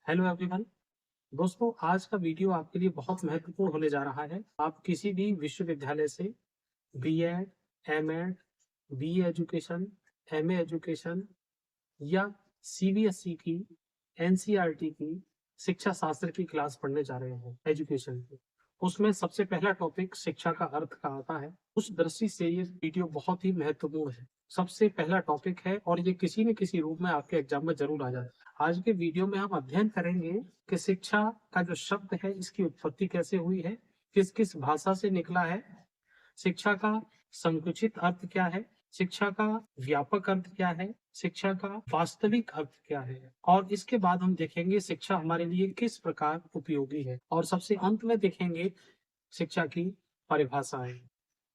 Hello everyone. दोस्तों, आज का वीडियो आपके लिए बहुत महत्वपूर्ण होने जा रहा है। आप किसी भी विश्वविद्यालय से B Ed, M Ed, BA education, MA education या सीबीएसई की, एनसीईआरटी की शिक्षा शास्त्र की क्लास पढ़ने जा रहे हैं एजुकेशन की। उसमें सबसे पहला टॉपिक शिक्षा का अर्थ का आता है। उस दृष्टि से ये वीडियो बहुत ही महत्वपूर्ण है। सबसे पहला टॉपिक है और ये किसी न किसी रूप में आपके एग्जाम में जरूर आ जाए। आज के वीडियो में हम अध्ययन करेंगे कि शिक्षा का जो शब्द है इसकी उत्पत्ति कैसे हुई है, किस किस भाषा से निकला है, शिक्षा का संकुचित अर्थ क्या है, शिक्षा का व्यापक अर्थ क्या है, शिक्षा का वास्तविक अर्थ क्या है, और इसके बाद हम देखेंगे शिक्षा हमारे लिए किस प्रकार उपयोगी है, और सबसे अंत में देखेंगे शिक्षा की परिभाषाएं।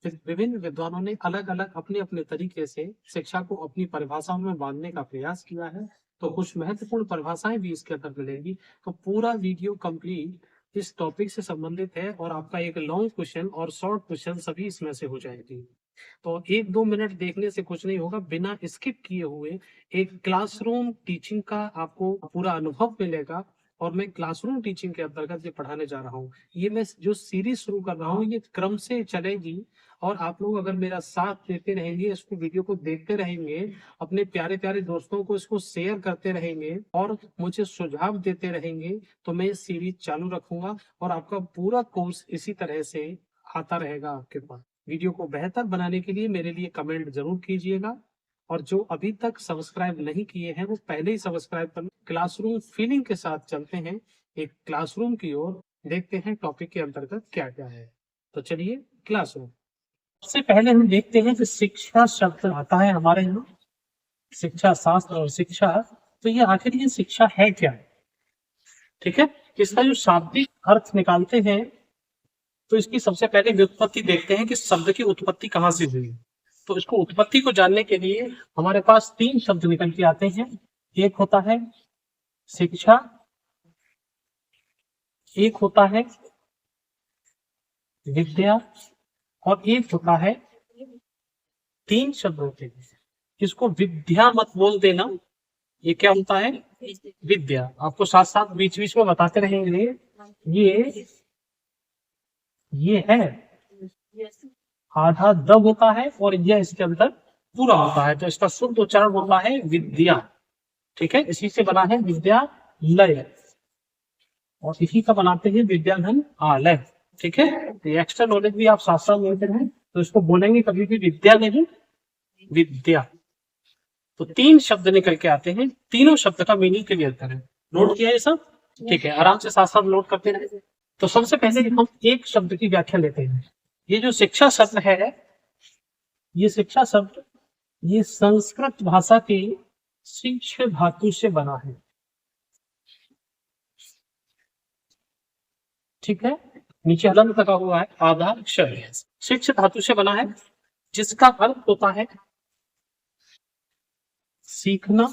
विभिन्न विद्वानों ने अलग अलग अपने अपने तरीके से शिक्षा को अपनी परिभाषाओं में बांधने का प्रयास किया है, तो कुछ महत्वपूर्ण परिभाषाएं भी इसके अंदर मिलेंगी। तो पूरा वीडियो कंप्लीट इस टॉपिक से संबंधित है और आपका एक लॉन्ग क्वेश्चन और शॉर्ट क्वेश्चन सभी इसमें से हो जाएगी। तो 1-2 मिनट देखने से कुछ नहीं होगा, बिना स्किप किए हुए एक क्लासरूम टीचिंग का आपको पूरा अनुभव मिलेगा। और मैं क्लासरूम टीचिंग के अंतर्गत ये पढ़ाने जा रहा हूँ। ये मैं जो सीरीज शुरू कर रहा हूँ ये क्रम से चलेगी, और आप लोग अगर मेरा साथ देते रहेंगे, इसको वीडियो को देखते रहेंगे, अपने प्यारे प्यारे दोस्तों को इसको शेयर करते रहेंगे और मुझे सुझाव देते रहेंगे, तो मैं ये सीरीज चालू रखूंगा और आपका पूरा कोर्स इसी तरह से आता रहेगा आपके पास। वीडियो को बेहतर बनाने के लिए मेरे लिए कमेंट जरूर कीजिएगा, और जो अभी तक सब्सक्राइब नहीं किए हैं वो पहले ही सब्सक्राइब कर। क्लासरूम फीलिंग के साथ चलते हैं एक क्लासरूम की ओर, देखते हैं टॉपिक के अंतर्गत क्या क्या है। तो चलिए, क्लासरूम। सबसे पहले हम देखते हैं कि शिक्षा शब्द आता है हमारे यहाँ, शिक्षा शास्त्र और शिक्षा। तो ये आखिर ये शिक्षा है क्या? ठीक है, इसका जो शाब्दिक अर्थ निकालते हैं तो इसकी सबसे पहले व्युत्पत्ति देखते हैं कि शब्द की उत्पत्ति कहाँ से हुई। तो इसको उत्पत्ति को जानने के लिए हमारे पास 3 शब्द निकल के आते हैं। एक होता है शिक्षा, एक होता है विद्या, और एक होता है, 3 शब्द होते हैं। इसको विद्या मत बोल देना, ये क्या होता है? विद्या। आपको साथ साथ बीच बीच में बताते रहेंगे। ये है आधा द होता है और यह इसके अंदर पूरा होता है, तो इसका शुद्ध उच्चारण होता है विद्या। ठीक है, इसी से बना है विद्यालय, और इसी का बनाते हैं विद्याधन आलय। ठीक है, तो एक्स्ट्रा नॉलेज भी आप साथ साथ लेते हैं, तो इसको बोलेंगे कभी भी विद्या नहीं, विद्या। तो 3 शब्द निकल के आते हैं, तीनों शब्द का मीनिंग क्लियर करें। नोट किया ये सब? ठीक है, आराम से साथ साथ नोट करते रहे। तो सबसे पहले हम एक शब्द की व्याख्या लेते हैं। ये जो शिक्षा शब्द है, ये शिक्षा शब्द ये संस्कृत भाषा के शिक्ष धातु से बना है। ठीक है, नीचे हलंत लगा हुआ है, आधार अक्षर है, शिक्ष धातु से बना है, जिसका अर्थ होता है सीखना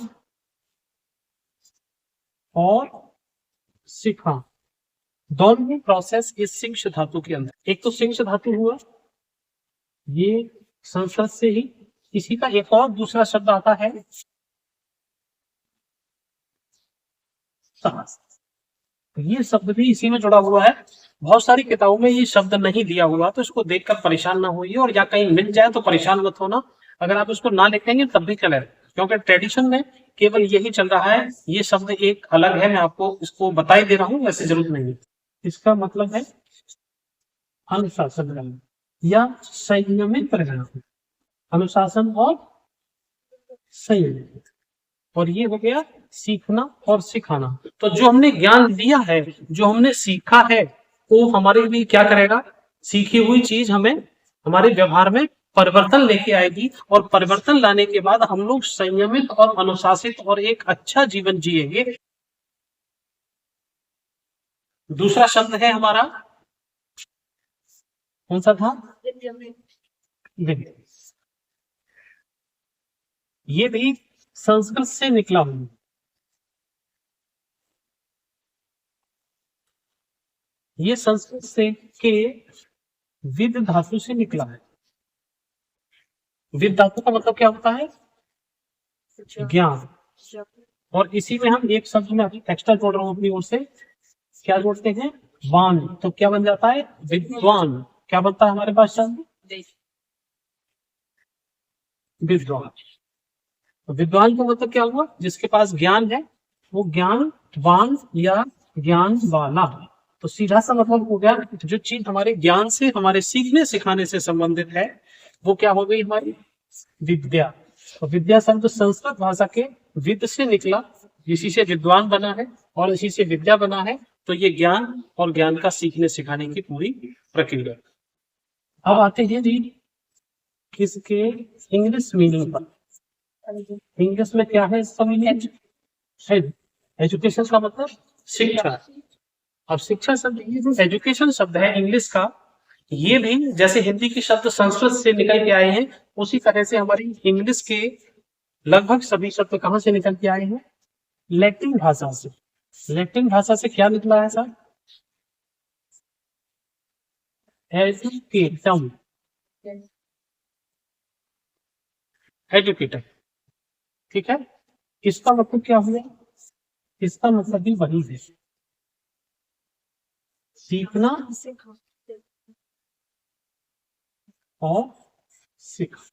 और सिखा। दोनों ही प्रोसेस इस शिक्ष धातु के अंदर। एक तो शिक्ष धातु हुआ, ये संस्कृत से ही। इसी का एक और दूसरा शब्द आता है सहस, ये शब्द भी इसी में जुड़ा हुआ है। बहुत सारी किताबों में ये शब्द नहीं दिया हुआ, तो इसको देखकर परेशान ना होइए, और या कहीं मिल जाए तो परेशान मत होना। अगर आप इसको ना लिखेंगे तब भी चले, क्योंकि ट्रेडिशन में केवल यही चल रहा है। ये शब्द एक अलग है, मैं आपको इसको बता ही दे रहा हूँ, वैसे जरूरत नहीं है। इसका मतलब है अनुशासन रहना या संयमित रहना, अनुशासन और संयम। और ये हो गया सीखना और सिखाना। तो जो हमने ज्ञान दिया है, जो हमने सीखा है, वो हमारे लिए क्या करेगा? सीखी हुई चीज हमें हमारे व्यवहार में परिवर्तन लेके आएगी, और परिवर्तन लाने के बाद हम लोग संयमित और अनुशासित और एक अच्छा जीवन जिएंगे। दूसरा शब्द है हमारा, कौन सा था? विद्या। ये भी संस्कृत से निकला हुआ, ये संस्कृत से के विद धातु से निकला है। विद धातु का मतलब क्या होता है? ज्ञान। और इसी में हम एक शब्द में अभी एक्स्ट्रा जोड़ रहा हूँ अपनी ओर से, क्या जोड़ते हैं, वान, तो क्या बन जाता है, विद्वान। क्या बनता है हमारे पास शब्द, विद्वान। तो विद्वान का मतलब क्या हुआ, जिसके पास ज्ञान है, वो ज्ञानवान या ज्ञान वाला। तो सीधा सा मतलब हो गया, जो चीज हमारे ज्ञान से, हमारे सीखने सिखाने से संबंधित है, वो क्या हो गई हमारी विद्या। तो विद्या शब्द संस्कृत भाषा के विद से निकला, इसी से विद्वान बना है और इसी से विद्या बना है। तो ये ज्ञान और ज्ञान का सीखने सिखाने की पूरी प्रक्रिया। अब आते हैं जी किसके, इंग्लिश मीनिंग पर। इंग्लिश में क्या है इसका मीनिंग, एजुकेशन का मतलब शिक्षा। अब शिक्षा शब्द, ये जो एजुकेशन शब्द है इंग्लिश का, ये भी जैसे हिंदी के शब्द संस्कृत से निकल के आए हैं, उसी तरह से हमारी इंग्लिश के लगभग सभी शब्द कहां से निकल के आए हैं, लैटिन भाषा से। लैटिन भाषा से क्या निकला है सर, एजुकेटम, एजुकेटर, ठीक है। इसका मतलब क्या हुआ, इसका मतलब भी वही है, सीखना और सीखना।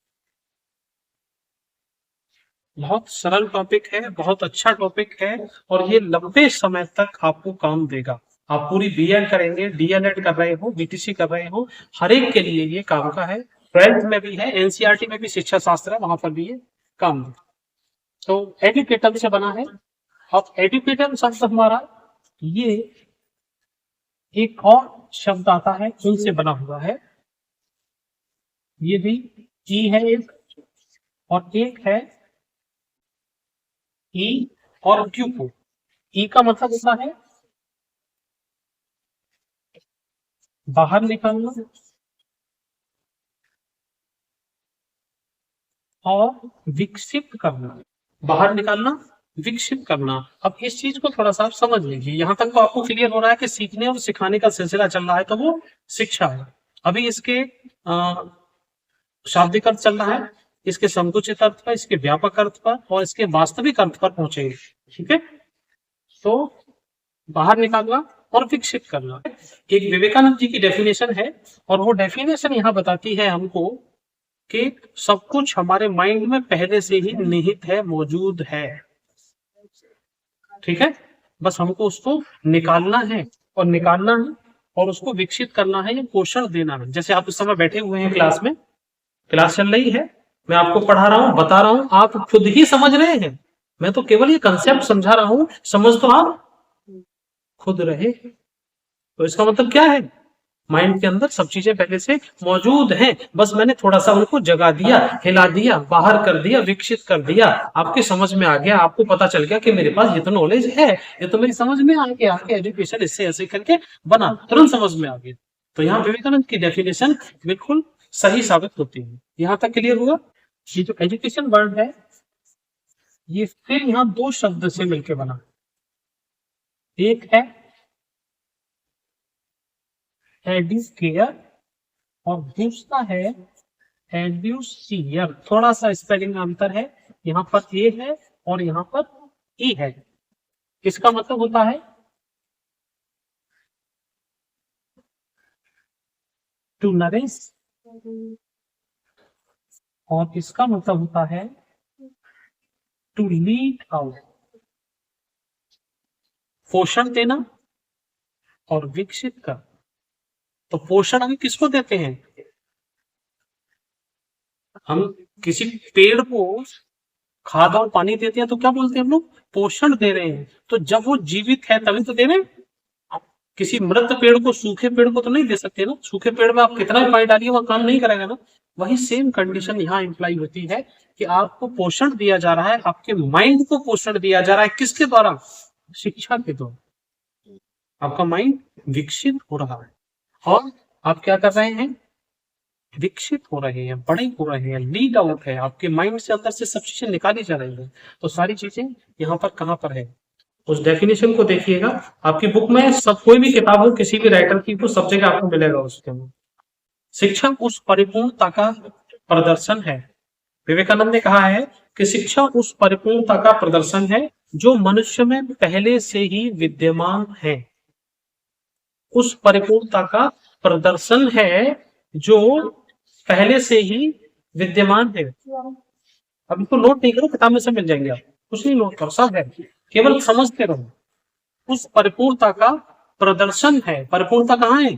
बहुत सरल टॉपिक है, बहुत अच्छा टॉपिक है, और ये लंबे समय तक आपको काम देगा। आप पूरी बीएड करेंगे, डीएलएड कर रहे हो, बीटीसी कर रहे हो, हर एक के लिए ये काम का है। 12th में भी है, एनसीईआरटी में भी शिक्षा शास्त्र है, वहां पर भी ये काम है। तो एजुकेटर से बना है। अब एजुकेटर शब्द हमारा, ये एक और शब्द आता है उनसे बना हुआ है, ये भी ई है एक, और एक है ई और क्यू को। ई का मतलब होता है बाहर निकलना और विकसित करना, बाहर निकालना, विकसित करना। अब इस चीज को थोड़ा सा आप समझ लीजिए, यहाँ तक तो आपको क्लियर हो रहा है कि सीखने और सिखाने का सिलसिला चल रहा है, तो वो शिक्षा है। अभी इसके शाब्दिक अर्थ चल रहा है, इसके संकुचित अर्थ पर, इसके व्यापक अर्थ पर और इसके वास्तविक अर्थ पर पहुंचेंगे, ठीक है। तो बाहर निकालना और विकसित करना एक विवेकानंद जी की डेफिनेशन है, और वो डेफिनेशन यहाँ बताती है हमको कि सब कुछ हमारे माइंड में पहले से ही निहित है, मौजूद है, ठीक है। बस हमको उसको निकालना है, और निकालना है और उसको विकसित करना है, या पोषण देना है। जैसे आप इस समय बैठे हुए हैं क्लास में, क्लास चल रही है, मैं आपको पढ़ा रहा हूँ, बता रहा हूँ, आप खुद ही समझ रहे हैं, मैं तो केवल ये कंसेप्ट समझा रहा हूँ, समझ तो आप खुद रहे। तो इसका मतलब क्या है, माइंड के अंदर सब चीजें पहले से मौजूद हैं, बस मैंने थोड़ा सा उनको जगा दिया, हिला दिया, बाहर कर दिया, विकसित कर दिया, आपके समझ में आ गया, आपको पता चल गया कि मेरे पास ये तो नॉलेज है, ये तो मेरी समझ में आ गया, आगे एजुकेशन इससे ऐसे करके बना, तुरंत समझ में आ गया। तो यहाँ विवेकानंद की डेफिनेशन बिल्कुल सही साबित होती है। यहाँ तक क्लियर हुआ। ये जो एजुकेशन वर्ड है, ये फिर यहाँ दो शब्द से मिलकर बना, एक है एडुकेयर और दूसरा है एडुसियर। थोड़ा सा स्पेलिंग में अंतर है, यहाँ पर ए है और यहाँ पर ई है। इसका मतलब होता है टू नरिश, और इसका मतलब होता है टू लीड आउट, पोषण देना और विकसित कर। तो पोषण हम किसको देते हैं, हम किसी पेड़ को खाद और पानी देते हैं तो क्या बोलते हैं हम लोग, पोषण दे रहे हैं। तो जब वो जीवित है तभी तो दे रहे हैं। किसी मृत पेड़ को, सूखे पेड़ को तो नहीं दे सकते ना, सूखे पेड़ में आप कितना भी पानी डालिए वह काम नहीं करेगा ना। वही सेम कंडीशन यहाँ इंप्लाई होती है कि आपको पोषण दिया जा रहा है, आपके माइंड को पोषण दिया जा रहा है, किसके द्वारा, शिक्षा के द्वारा। आपका माइंड विकसित हो रहा है और आप क्या कर रहे हैं, विकसित हो रहे हैं, बड़े हो रहे हैं, लीड आउट है, आपके माइंड से अंदर से सब चीजें निकाली जा रही है। तो सारी चीजें यहाँ पर कहाँ पर है, उस डेफिनेशन को देखिएगा। आपकी बुक में सब, कोई भी किताब हो किसी भी राइटर की, तो सब जगह आपको मिलेगा उसके अंदर। शिक्षा उस परिपूर्णता का प्रदर्शन है। विवेकानंद ने कहा है कि शिक्षा उस परिपूर्णता का प्रदर्शन है जो मनुष्य में पहले से ही विद्यमान है, उस परिपूर्णता का प्रदर्शन है जो पहले से ही विद्यमान है। अब इसको नोट नहीं करो, किताब में सब मिल जाएंगे, आप कुछ नहीं नोट करो, सब है, केवल समझते रहो। उस परिपूर्णता का प्रदर्शन है। परिपूर्णता कहाँ है?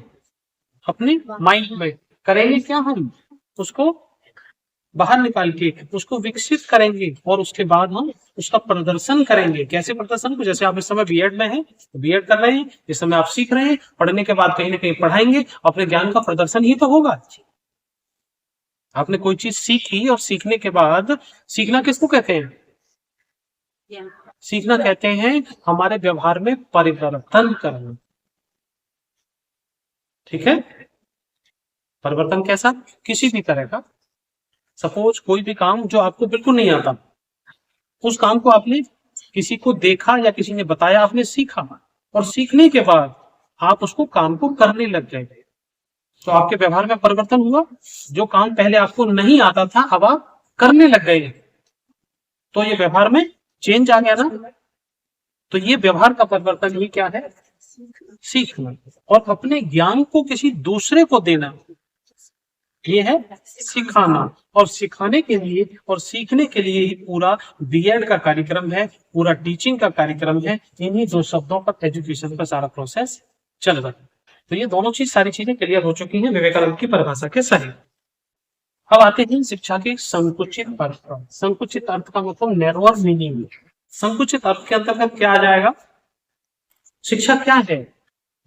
अपने माइंड में। करेंगे क्या हम? उसको बाहर निकाल के उसको विकसित करेंगे और उसके बाद हम उसका प्रदर्शन करेंगे। कैसे प्रदर्शन को? जैसे आप इस समय बीएड में हैं, बीएड कर रहे हैं, इस समय आप सीख रहे हैं, पढ़ने के बाद कहीं ना कहीं पढ़ाएंगे, अपने ज्ञान का प्रदर्शन ही तो होगा। आपने कोई चीज सीखी और सीखने के बाद, सीखना किसको कहते हैं? सीखना कहते हैं हमारे व्यवहार में परिवर्तन करना। ठीक है? परिवर्तन कैसा? किसी भी तरह का। सपोज कोई भी काम जो आपको बिल्कुल नहीं आता, उस काम को आपने किसी को देखा या किसी ने बताया, आपने सीखा, और सीखने के बाद आप उसको काम को करने लग गए, तो आपके व्यवहार में परिवर्तन हुआ। जो काम पहले आपको नहीं आता था, अब आप करने लग गए, तो ये व्यवहार में चेंज आ गया ना। तो ये व्यवहार का परिवर्तन ही क्या है? सीखना। और अपने ज्ञान को किसी दूसरे को देना, ये है सिखाना। और सिखाने के लिए और सीखने के लिए ही पूरा बीएड का कार्यक्रम है, पूरा टीचिंग का कार्यक्रम है। इन्हीं दो शब्दों पर एजुकेशन का सारा प्रोसेस चल रहा है। तो ये दोनों चीज, सारी चीजें क्लियर हो चुकी हैं विवेकानंद की परिभाषा के सही। अब आते हैं शिक्षा के संकुचित अर्थ पर। संकुचित अर्थ का मतलब नैरोअर मीनिंग। संकुचित अर्थ के अंतर्गत क्या आ जाएगा? शिक्षा क्या है?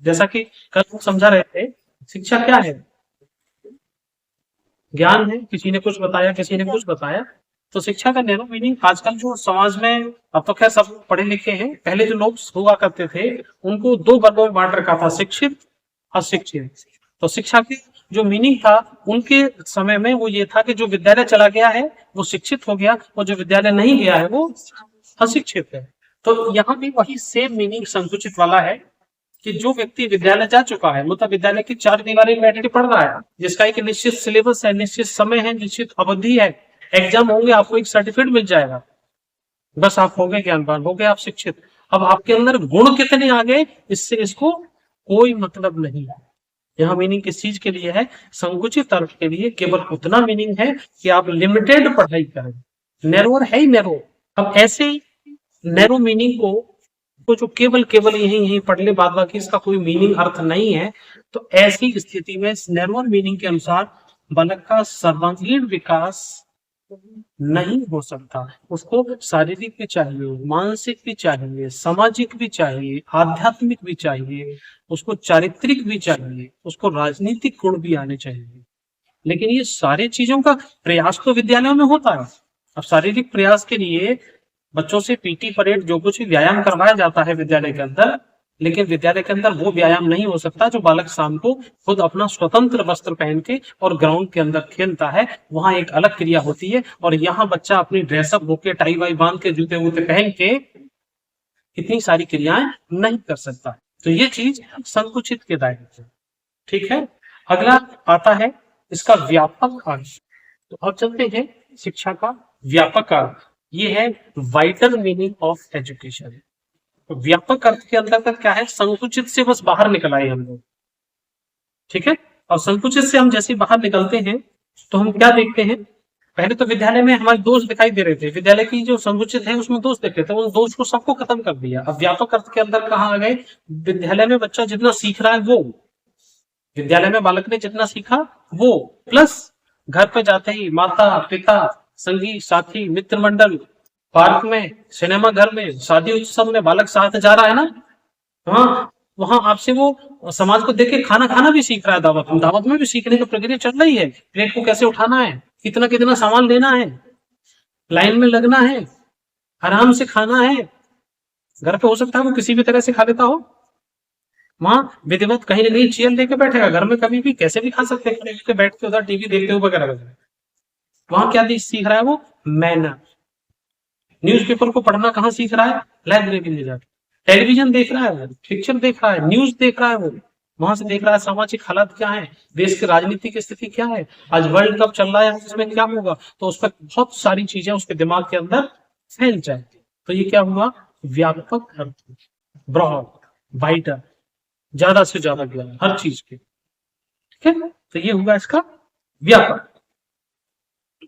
जैसा कि कल हम समझा रहे थे, शिक्षा क्या है? ज्ञान है। किसी ने कुछ बताया, किसी ने कुछ बताया, तो शिक्षा का नैरो मीनिंग आजकल जो समाज में, अब तो खैर सब पढ़े लिखे हैं, पहले जो लोग हुआ करते थे उनको दो वर्गों में बांट रखा था, शिक्षित, अशिक्षित। तो शिक्षा की जो मीनिंग था उनके समय में वो ये था कि जो विद्यालय चला गया है वो शिक्षित हो गया, और जो विद्यालय नहीं गया है वो अशिक्षित है। तो यहाँ भी वही सेम मीनिंग संकुचित वाला है कि जो व्यक्ति विद्यालय जा चुका है, मतलब विद्यालय की चार दीवारी में बैठ के पढ़ रहा है, जिसका एक निश्चित सिलेबस है, निश्चित समय है, निश्चित अवधि है, एग्जाम होंगे, आपको एक सर्टिफिकेट मिल जाएगा, बस आप हो गए ज्ञानवान, हो गए आप शिक्षित। अब आपके अंदर गुण कितने आ गए, इससे इसको कोई मतलब नहीं है। यह मीनिंग किस चीज के लिए है? संकुचित अर्थ के लिए केवल उतना मीनिंग है कि आप लिमिटेड पढ़ाई करें। नैरोर है ही नैरो। अब ऐसे नैरो मीनिंग को जो केवल केवल यही पढ़ ले, बाद बाकी इसका कोई मीनिंग अर्थ नहीं है, तो ऐसी स्थिति में नैरोअर मीनिंग के अनुसार बालक का सर्वांगीण विकास नहीं हो सकता। उसको शारीरिक भी चाहिए, मानसिक भी चाहिए, सामाजिक भी चाहिए, आध्यात्मिक भी चाहिए, उसको चारित्रिक भी चाहिए, उसको राजनीतिक गुण भी आने चाहिए। लेकिन ये सारी चीजों का प्रयास तो विद्यालयों में होता है। अब शारीरिक प्रयास के लिए बच्चों से पीटी परेड जो कुछ भी व्यायाम करवाया जाता है विद्यालय के अंदर, लेकिन विद्यालय के अंदर वो व्यायाम नहीं हो सकता जो बालक शाम को खुद अपना स्वतंत्र वस्त्र पहन के और ग्राउंड के अंदर खेलता है। वहां एक अलग क्रिया होती है, और यहाँ बच्चा अपनी ड्रेसअप होके, टाई वाई बांध के, जूते वूते पहन के इतनी सारी क्रियाएं नहीं कर सकता। तो ये चीज संकुचित के दायरे में। ठीक है। अगला आता है इसका व्यापक अर्थ। तो अब चलते हैं शिक्षा का व्यापक अर्थ। ये है वाइडर मीनिंग ऑफ एजुकेशन। व्यापक अर्थ के अंतर्गत क्या है? संकुचित से बस बाहर निकल आए हम लोग। ठीक है। और संकुचित से हम जैसे बाहर निकलते हैं तो हम क्या देखते हैं? पहले तो विद्यालय में हमारे दोस्त दिखाई दे रहे थे, विद्यालय की जो संकुचित है उसमें दोस्त दिखते थे, उन दोस्त को सबको खत्म कर दिया। अब व्यापक अर्थ के अंदर कहाँ आ गए? विद्यालय में बच्चा जितना सीख रहा है वो, विद्यालय में बालक ने जितना सीखा वो, प्लस घर पे जाते ही माता पिता, संगी साथी, मित्र मंडल, पार्क में, सिनेमा घर में, शादी उत्सव में बालक साथ जा रहा है ना, वहां आपसे वो समाज को देख के खाना खाना भी सीख रहा है। दावत में भी सीखने की प्रक्रिया चल रही है। प्लेट को कैसे उठाना है, कितना कितना सामान लेना है, लाइन में लगना है, आराम से खाना है। घर पे हो सकता है वो किसी भी तरह से खा लेता हो, वहां विधिवत कहीं ना कहीं चेयर लेके बैठेगा। घर में कभी भी कैसे भी खा सकते हैं, बैठ के उधर टीवी देखते हुए वगैरह वगैरह। वहां क्या सीख रहा है वो? मैनर। न्यूज़पेपर को पढ़ना कहाँ सीख रहा है? लाइब्रेरी में जाकर। टेलीविजन देख रहा है, पिक्चर देख रहा है, न्यूज देख रहा है, वो वहां से देख रहा है सामाजिक हालात क्या है, देश की राजनीति की स्थिति क्या है, आज वर्ल्ड कप चल रहा है, इसमें क्या होगा, तो उस पर बहुत सारी चीजें उसके दिमाग के अंदर फैल जाएगी। तो ये क्या हुआ? व्यापक अर्थ, ब्रॉड, वाइडर, ज्यादा से ज्यादा ज्ञान हर चीज के। ठीक है, तो ये होगा इसका व्यापक।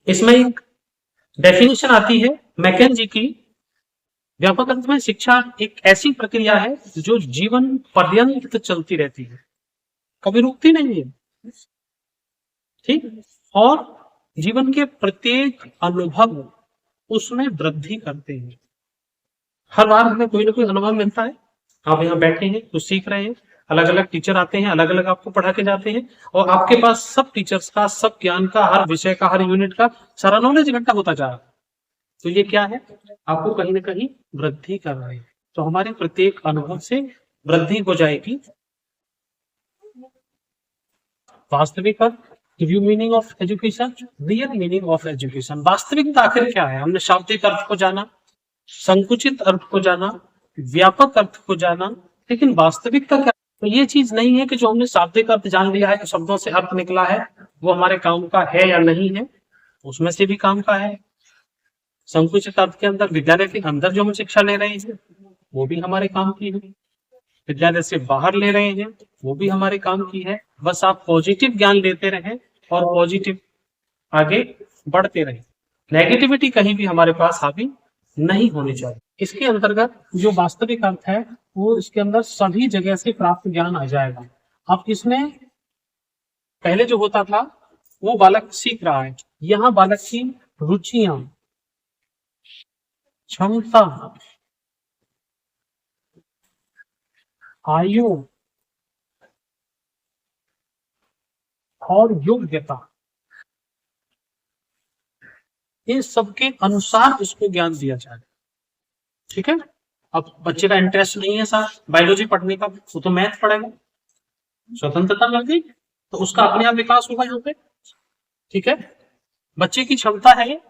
इसमें एक डेफिनेशन आती है मैकेंजी की। व्यापक अर्थ में शिक्षा एक ऐसी प्रक्रिया है जो जीवन पर्यंत चलती रहती है, कभी रुकती नहीं है। ठीक, और जीवन के प्रत्येक अनुभव उसमें वृद्धि करते हैं। हर बार हमें कोई ना कोई अनुभव मिलता है। आप यहाँ बैठे हैं, कुछ सीख रहे हैं, अलग अलग टीचर आते हैं, अलग अलग आपको पढ़ा के जाते हैं, और आपके पास सब टीचर्स का, सब ज्ञान का, हर विषय का, हर यूनिट का सारा नॉलेज इकट्ठा होता जा रहा है। तो ये क्या है, आपको कहीं ना कहीं वृद्धि कर रहे हैं। तो हमारे प्रत्येक अनुभव से वृद्धि हो जाएगी। वास्तविक अर्थ, review meaning of education, real meaning of education. वास्तविकता आखिर क्या है? हमने शाब्दिक अर्थ को जाना, संकुचित अर्थ को जाना, व्यापक अर्थ को जाना, लेकिन वास्तविकता क्या? तो ये चीज नहीं है कि जो हमने शाब्दिक अर्थ जान लिया है, शब्दों से अर्थ निकला है, वो हमारे काम का है या नहीं है। उसमें से भी काम का है। संकुचित अर्थ के अंदर विद्यालय के अंदर जो हम शिक्षा ले रहे हैं वो भी हमारे काम की है, विद्यालय से बाहर ले रहे हैं वो भी हमारे काम की है। बस आप पॉजिटिव ज्ञान लेते रहें और पॉजिटिव आगे बढ़ते रहें। नेगेटिविटी कहीं भी हमारे पास हावी नहीं होनी चाहिए। इसके अंतर्गत जो वास्तविक अर्थ है वो इसके अंदर सभी जगह से प्राप्त ज्ञान आ जाएगा। अब इसमें पहले जो होता था वो बालक सीख रहा है, यहाँ बालक की रुचियां, क्षमता, आयु और योग्यता, इन सबके अनुसार उसको ज्ञान दिया जाए। ठीक है, अब बच्चे का इंटरेस्ट नहीं है सर बायोलॉजी पढ़ने का, वो तो मैथ पढ़ेगा, स्वतंत्रता मिल गई तो उसका अपने आप विकास होगा यहाँ पे। ठीक है, बच्चे की क्षमता है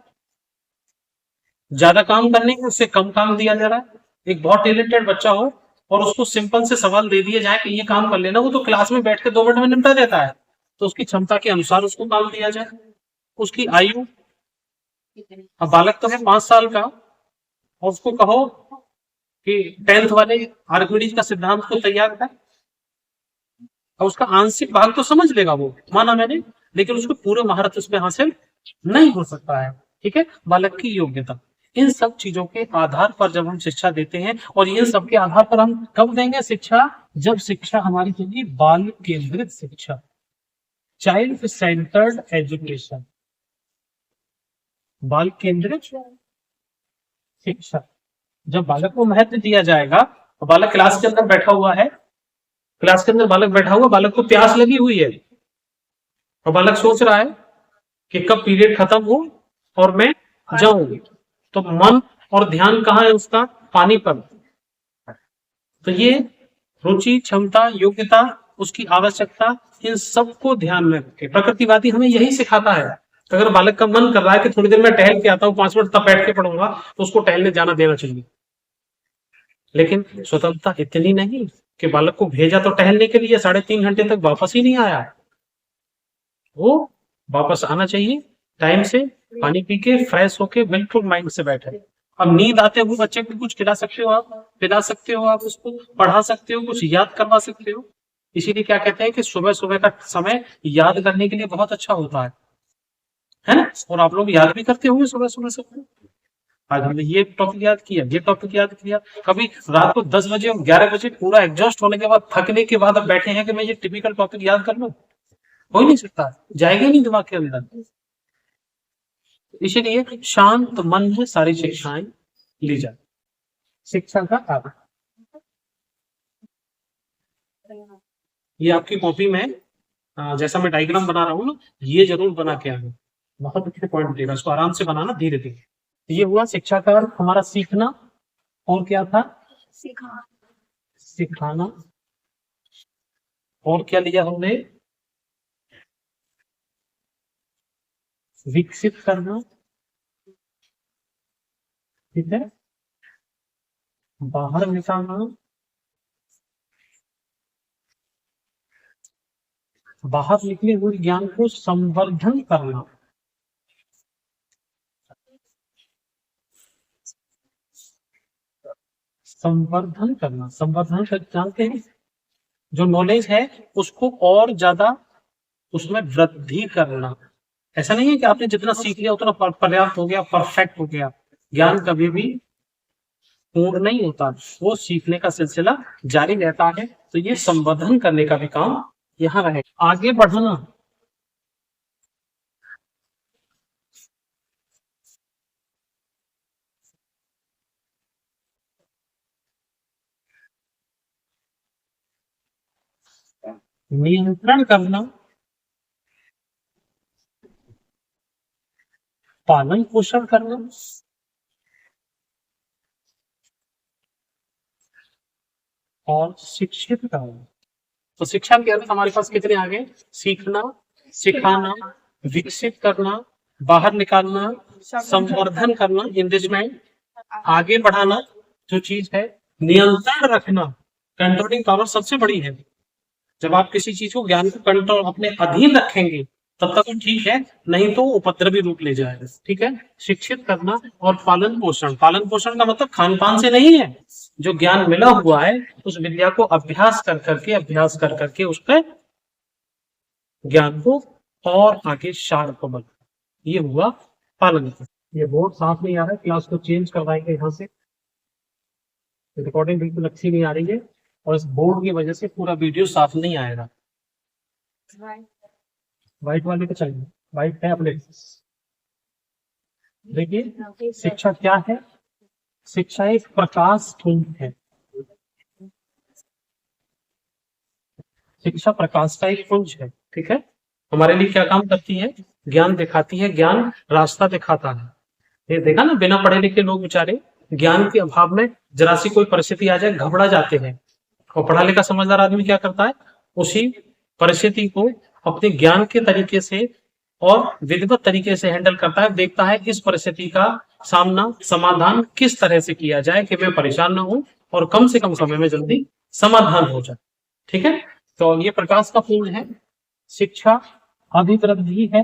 ज्यादा काम करने की, उससे कम काम दिया जा रहा है। एक बहुत टैलेंटेड बच्चा हो और उसको सिंपल से सवाल दे दिए जाए कि ये काम कर लेना, वो तो क्लास में बैठ के 2 मिनट में निपटा देता है। तो उसकी क्षमता के अनुसार उसको काम दिया जाए। उसकी आयु, अब बालक तो है 5 साल का और उसको कहो कि 10th वाले आर्किमिडीज का सिद्धांत को तैयार कर, और उसका आंशिक भाग तो समझ लेगा वो, माना मैंने, लेकिन उसको पूरे महारत उसमें हासिल नहीं हो सकता है। ठीक है, बालक की योग्यता, इन सब चीजों के आधार पर जब हम शिक्षा देते हैं, और इन सब के आधार पर हम कब देंगे शिक्षा? जब शिक्षा हमारी होगी बाल केंद्रित शिक्षा, चाइल्ड सेंटर्ड एजुकेशन, बाल केंद्रित शिक्षा। जब बालक को महत्व दिया जाएगा, तो बालक क्लास के अंदर बैठा हुआ है, क्लास के अंदर बालक बैठा हुआ, बालक को प्यास लगी हुई है और बालक सोच रहा है कि कब पीरियड खत्म हो और मैं जाऊं, तो मन और ध्यान कहाँ है उसका? पानी पर। तो ये रुचि, क्षमता, योग्यता, उसकी आवश्यकता, इन सबको ध्यान में रखे। प्रकृतिवादी हमें यही सिखाता है। तो अगर बालक का मन कर रहा है कि थोड़ी देर में टहल के आता हूँ, 5 मिनट तब बैठ के पढ़ूंगा, तो उसको टहलने जाना देना चाहिए। लेकिन स्वतंत्रता इतनी नहीं कि बालक को भेजा तो टहलने के लिए, 3.5 घंटे तक वापस ही नहीं आया, वो वापस आना चाहिए टाइम से, पानी पी के फ्रेश होके बिल्कुल माइंड से बैठे। अब नींद आते हुए बच्चे को कुछ खिला सकते हो आप, पिला सकते हो आप, उसको पढ़ा सकते हो, कुछ याद करवा सकते हो। इसीलिए क्या कहते हैं कि सुबह सुबह का समय याद करने के लिए बहुत अच्छा होता है ना? और आप लोग याद भी करते होंगे सुबह सुबह सब। आज हमने ये टॉपिक याद किया, ये टॉपिक याद किया। कभी रात को 10 बजे और 11 बजे पूरा एग्जॉस्ट होने के बाद, थकने के बाद अब बैठे हैं कि मैं ये टिपिकल टॉपिक याद कर लूं, हो ही नहीं सकता, जाएगा नहीं दिमाग के अंदर। इसीलिए शांत मन में सारी शिक्षाएं ली जाए। शिक्षा का आधार, ये आपकी कॉपी में जैसा मैं डायग्राम बना रहा हूँ ना, ये जरूर बना के आना, बहुत अच्छे पॉइंट देगा, इसको आराम से बनाना धीरे धीरे। ये हुआ शिक्षा का अर्थ हमारा सीखना, और क्या था? सिखाना। और क्या लिया हमने? विकसित करना। ठीक है, बाहर निकालना, बाहर निकले हुए ज्ञान को संवर्धन करना। संवर्धन करना, संवर्धन कर जानते हैं, जो नॉलेज है उसको और ज्यादा उसमें वृद्धि करना। ऐसा नहीं है कि आपने जितना सीख लिया उतना पर्याप्त हो गया, परफेक्ट हो गया। ज्ञान कभी भी पूर्ण नहीं होता, वो सीखने का सिलसिला जारी रहता है। तो ये संवर्धन करने का भी काम यहाँ रहे। आगे बढ़ना, नियंत्रण करना, पालन पोषण करना, और शिक्षित करना। तो शिक्षा के अंदर हमारे पास कितने आ गए? सीखना, सिखाना, विकसित करना, बाहर निकालना, संवर्धन करना, इंगेजमेंट, आगे बढ़ाना, जो चीज है नियंत्रण रखना, कंट्रोलिंग पावर सबसे बड़ी है। जब आप किसी चीज को, ज्ञान को कंट्रोल अपने अधीन रखेंगे तब तक वो ठीक है, नहीं तो उपद्रवी रूप ले जाएगा। ठीक है, शिक्षित करना और पालन पोषण। पालन पोषण का मतलब खान पान से नहीं है, जो ज्ञान मिला हुआ है उस विद्या को अभ्यास कर करके उसके ज्ञान को और आगे शार्प बना, ये हुआ पालन। ये बोर्ड साफ नहीं आ रहा है, क्लास को चेंज करवाएंगे यहाँ से। रिकॉर्डिंग बिल्कुल अच्छी नहीं आ रही है और इस बोर्ड की वजह से पूरा वीडियो साफ नहीं आएगा। व्हाइट वाले को चाहिए, व्हाइट टैबलेट। देखिए शिक्षा क्या है? शिक्षा एक प्रकाश पुंज है। शिक्षा प्रकाश का एक पुंज है। ठीक है, हमारे लिए क्या काम करती है? ज्ञान दिखाती है, ज्ञान रास्ता दिखाता है। ये देखा ना, बिना पढ़े लिखे लोग बेचारे ज्ञान के अभाव में जरा सी कोई परिस्थिति आ जाए घबरा जाते हैं, और पढ़ा लिखा समझदार आदमी क्या करता है? उसी परिस्थिति को अपने ज्ञान के तरीके से और विधिवत तरीके से हैंडल करता है, देखता है इस परिस्थिति का सामना, समाधान किस तरह से किया जाए कि मैं परेशान ना हूं और कम से कम समय में जल्दी समाधान हो जाए। ठीक है, तो ये प्रकाश का पुंज है। शिक्षा अभिवृद्धि है,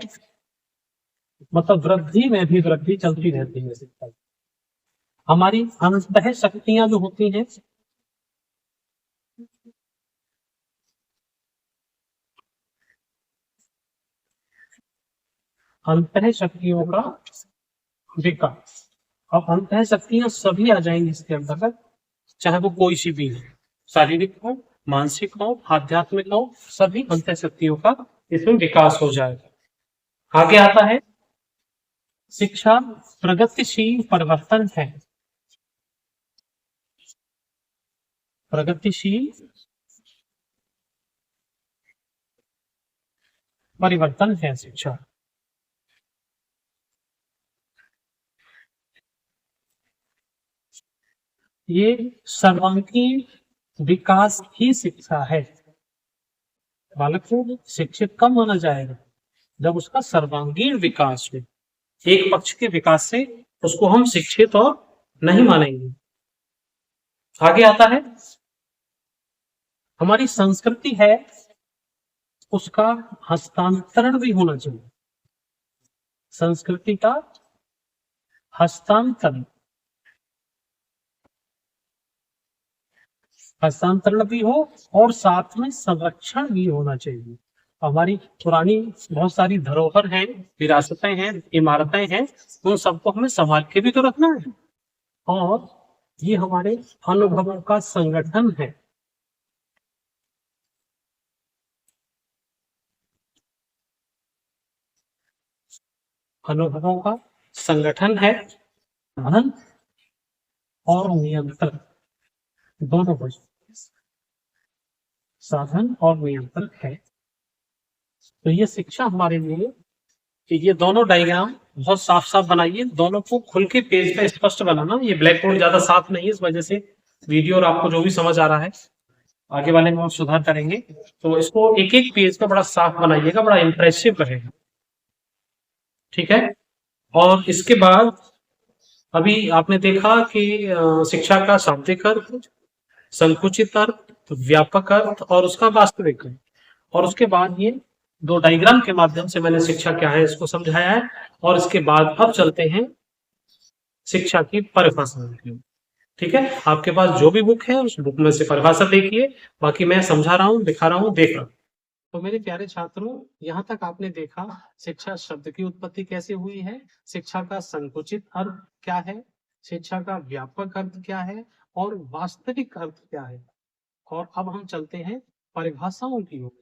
मतलब वृद्धि में भी वृद्धि चलती रहती है। शिक्षा हमारी अंतः शक्तियां जो होती हैं, अंतः शक्तियों का विकास। अब अंतः शक्तियां सभी आ जाएंगी इसके अंतर्गत, चाहे वो कोई सी भी हो, शारीरिक हो, मानसिक हो, आध्यात्मिक हो, सभी अंतः शक्तियों का इसमें विकास हो जाएगा। आगे आता है शिक्षा प्रगतिशील परिवर्तन है। प्रगतिशील परिवर्तन है शिक्षा। ये सर्वांगीण विकास ही शिक्षा है। बालक को शिक्षित कब माना जाएगा? जब उसका सर्वांगीण विकास हो। एक पक्ष के विकास से उसको हम शिक्षित और नहीं मानेंगे। आगे आता है हमारी संस्कृति है, उसका हस्तांतरण भी होना चाहिए। संस्कृति का हस्तांतरण, हस्तांतरण भी हो और साथ में संरक्षण भी होना चाहिए। हमारी पुरानी बहुत सारी धरोहर हैं, विरासतें हैं, इमारतें हैं, उन सबको हमें संभाल के भी तो रखना है। और ये हमारे अनुभवों का संगठन है। अनुभवों का संगठन है, साधन और नियंत्रण दोनों कुछ, साधन और नियंत्रण है। तो ये शिक्षा हमारे लिए, कि ये दोनों डायग्राम बहुत साफ साफ बनाइए, दोनों को खुल के पेज पे स्पष्ट बनाना। ये ब्लैक बोर्ड ज्यादा साफ नहीं है, इस वजह से वीडियो और आपको जो भी समझ आ रहा है आगे वाले में हम सुधार करेंगे। तो इसको एक एक पेज पे बड़ा साफ बनाइएगा, बड़ा इंप्रेसिव रहेगा। ठीक है, और इसके बाद अभी आपने देखा कि शिक्षा का शाब्दिक अर्थ, संकुचित अर्थ, व्यापक अर्थ और उसका वास्तविक अर्थ, और उसके बाद ये दो डायग्राम के माध्यम से मैंने शिक्षा क्या है इसको समझाया है। और इसके बाद अब चलते हैं शिक्षा की परिभाषा की। ठीक है, आपके पास जो भी बुक है उस बुक में से परिभाषा देखिए, बाकी मैं समझा रहा हूँ, दिखा रहा हूँ, देख रहा हूँ। तो मेरे प्यारे छात्रों, यहाँ तक आपने देखा शिक्षा शब्द की उत्पत्ति कैसे हुई है, शिक्षा का संकुचित अर्थ क्या है, शिक्षा का व्यापक अर्थ क्या है और वास्तविक अर्थ क्या है। और अब हम चलते हैं परिभाषाओं की ओर,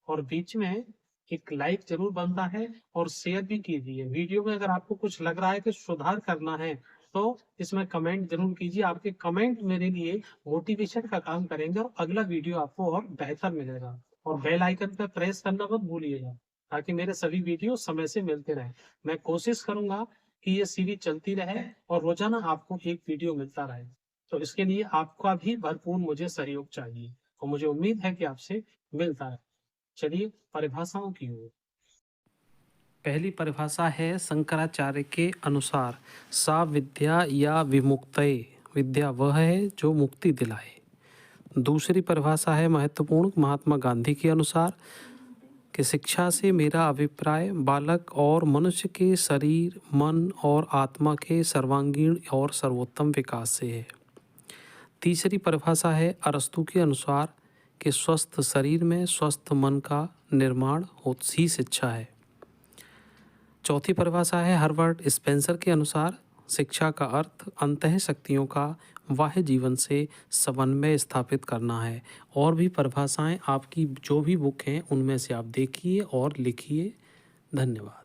और बीच में एक लाइक जरूर बनता है और शेयर भी कीजिए। वीडियो में अगर आपको कुछ लग रहा है कि सुधार करना है तो इसमें कमेंट जरूर कीजिए। आपके कमेंट मेरे लिए मोटिवेशन का काम करेंगे और अगला वीडियो आपको और बेहतर मिलेगा। और बेल आइकन पर प्रेस करना मत भूलिएगा, ताकि मेरे सभी वीडियो समय से मिलते रहे। मैं कोशिश करूंगा कि ये सीरीज चलती रहे और रोजाना आपको एक वीडियो मिलता रहे। तो इसके लिए आपका भी भरपूर मुझे सहयोग चाहिए और मुझे उम्मीद है कि आपसे मिलता है। चलिए परिभाषाओं की ओर। पहली परिभाषा है शंकराचार्य के अनुसार, सा विद्या या विमुक्तये, विद्या वह है जो मुक्ति दिलाए। दूसरी परिभाषा है महत्वपूर्ण, महात्मा गांधी के अनुसार कि शिक्षा से मेरा अभिप्राय बालक और मनुष्य के शरीर, मन और आत्मा के सर्वांगीण और सर्वोत्तम विकास से है। तीसरी परिभाषा है अरस्तु के अनुसार कि स्वस्थ शरीर में स्वस्थ मन का निर्माण ही शिक्षा है। चौथी परिभाषा है हर्बर्ट स्पेंसर के अनुसार, शिक्षा का अर्थ अंतः शक्तियों का बाह्य जीवन से समन्वय स्थापित करना है। और भी परिभाषाएं आपकी जो भी बुक हैं उनमें से आप देखिए और लिखिए। धन्यवाद।